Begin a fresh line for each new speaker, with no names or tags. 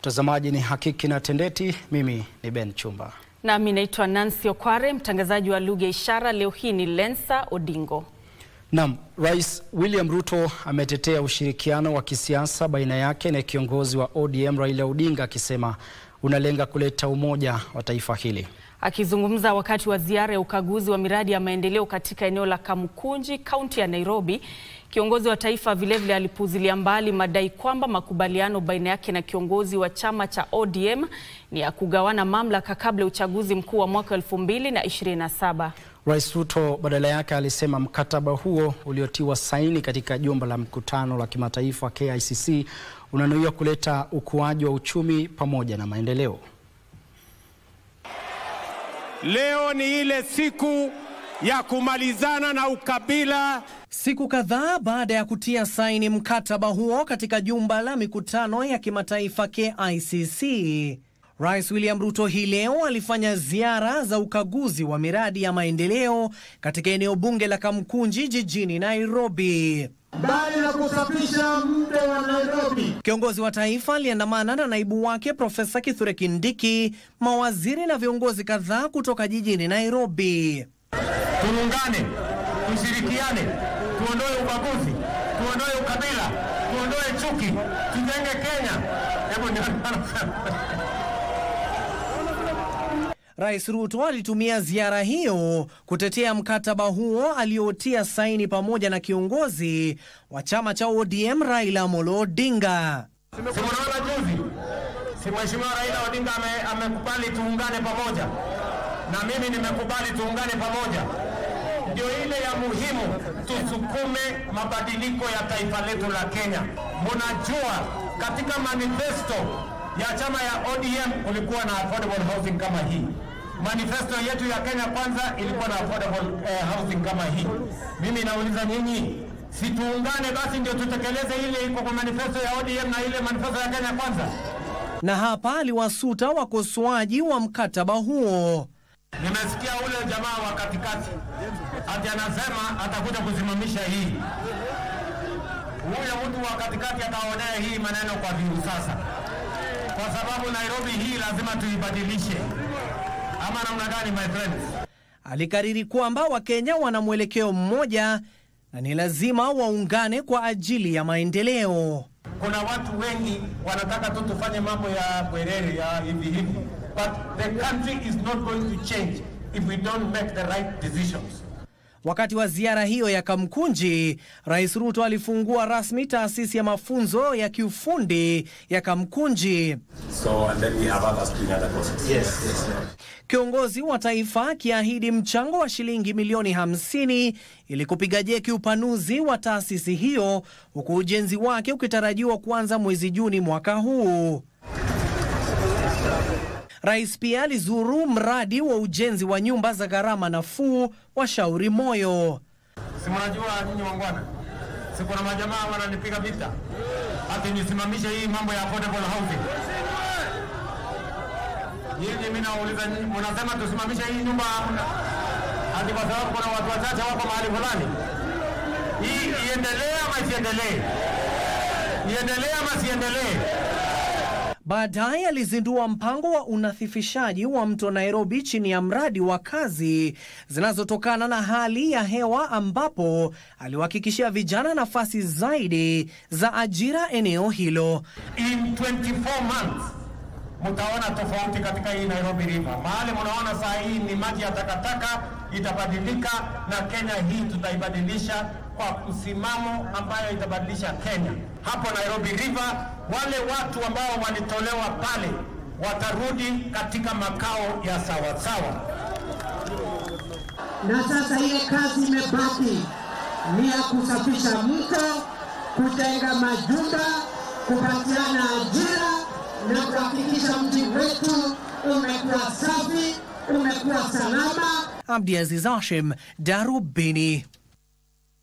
Mtazamaji, ni Hakiki na Tendeti, mimi ni Ben Chumba.
Na mimi naitwa Nancy Okware, mtangazaji wa lugha ishara. Leo hii ni Lensa Odingo.
Naam, Rais William Ruto ametetea ushirikiano wa kisiasa baina yake na kiongozi wa ODM Raila Odinga, akisema unalenga kuleta umoja wa taifa hili.
Akizungumza wakati wa ziara ya ukaguzi wa miradi ya maendeleo katika eneo la Kamukunji, kaunti ya Nairobi, kiongozi wa taifa vilevile alipuuzilia mbali madai kwamba makubaliano baina yake na kiongozi wa chama cha ODM ni ya kugawana mamlaka kabla uchaguzi mkuu wa mwaka 2027.
Rais Ruto badala yake alisema mkataba huo uliotiwa saini katika jumba la mkutano la kimataifa KICC unanuia kuleta ukuaji wa uchumi pamoja na maendeleo.
Leo ni ile siku ya kumalizana na ukabila.
Siku kadhaa baada ya kutia saini mkataba huo katika jumba la mikutano ya kimataifa KICC, Rais William Ruto hii leo alifanya ziara za ukaguzi wa miradi ya maendeleo katika eneo bunge la Kamukunji jijini Nairobi.
Bali na kusafisha mto wa Nairobi,
kiongozi wa taifa aliandamana na naibu wake Profesa Kithure Kindiki, mawaziri na viongozi kadhaa kutoka jijini Nairobi.
Tuungane, tushirikiane, tuondoe ubaguzi, tuondoe ukabila, tuondoe chuki, tujenge Kenya.
Rais Ruto alitumia ziara hiyo kutetea mkataba huo aliotia saini pamoja na kiongozi wa chama cha ODM Raila Amolo Odinga.
Simuona juzi, si Mheshimiwa Raila Odinga amekubali tuungane pamoja, na mimi nimekubali tuungane pamoja. Ndio ile ya muhimu, tusukume mabadiliko ya taifa letu la Kenya. Mnajua katika manifesto ya chama ya ODM kulikuwa na affordable housing kama hii. Manifesto yetu ya Kenya Kwanza ilikuwa na affordable housing kama hii. Mimi nauliza nyinyi, si tuungane basi ndio tutekeleze ile iko kwa manifesto ya ODM na ile manifesto ya Kenya Kwanza?
Na hapa aliwasuta wakosoaji wa mkataba huo.
Nimesikia ule jamaa wa katikati ati anasema atakuja kusimamisha hii. Huyo mtu wa katikati ataonea hii maneno kwa viu sasa, kwa sababu Nairobi hii lazima tuibadilishe. Ama namna gani, my friends?
Alikariri kwamba Wakenya wana mwelekeo mmoja na ni lazima waungane kwa ajili ya maendeleo.
Kuna watu wengi wanataka tu tufanye mambo ya bwerere ya hivi hivi, but the country is not going to change if we don't make the right decisions.
Wakati wa ziara hiyo ya Kamukunji, Rais Ruto alifungua rasmi taasisi ya mafunzo ya kiufundi ya Kamukunji.
And then we have others doing other courses. Yes.
Kiongozi wa taifa akiahidi mchango wa shilingi milioni 50 ili kupiga jeki upanuzi wa taasisi hiyo, huku ujenzi wake ukitarajiwa kuanza mwezi Juni mwaka huu. Rais pia alizuru mradi wa ujenzi wa nyumba za gharama nafuu wa Shauri Moyo.
Si mnajua nyinyi wangwana, si kuna majamaa wananipiga vita ati nisimamishe hii mambo ya affordable housing. Nyinyi mimi nauliza, mnasema tusimamishe hii nyumba ati kwa sababu kuna watu wachache wako mahali fulani? Hii iendelee ama isiendelee? Iendelee ama siendelee?
Baadaye alizindua mpango wa unadhifishaji wa mto Nairobi chini ya mradi wa kazi zinazotokana na hali ya hewa, ambapo aliwahakikishia vijana nafasi zaidi za ajira eneo hilo.
In 24 months mtaona tofauti katika hii Nairobi River. Mahali mnaona saa hii ni maji ya takataka, itabadilika, na Kenya hii tutaibadilisha kwa msimamo ambayo itabadilisha Kenya. Hapo Nairobi River, wale watu ambao walitolewa pale watarudi katika makao ya sawasawa.
na sasa hiyo kazi imebaki ni ya kusafisha mto, kujenga majumba, kupatiana ajira na kuhakikisha mji wetu umekuwa safi, umekuwa salama.
Abdiaziz Hashim, Darubini.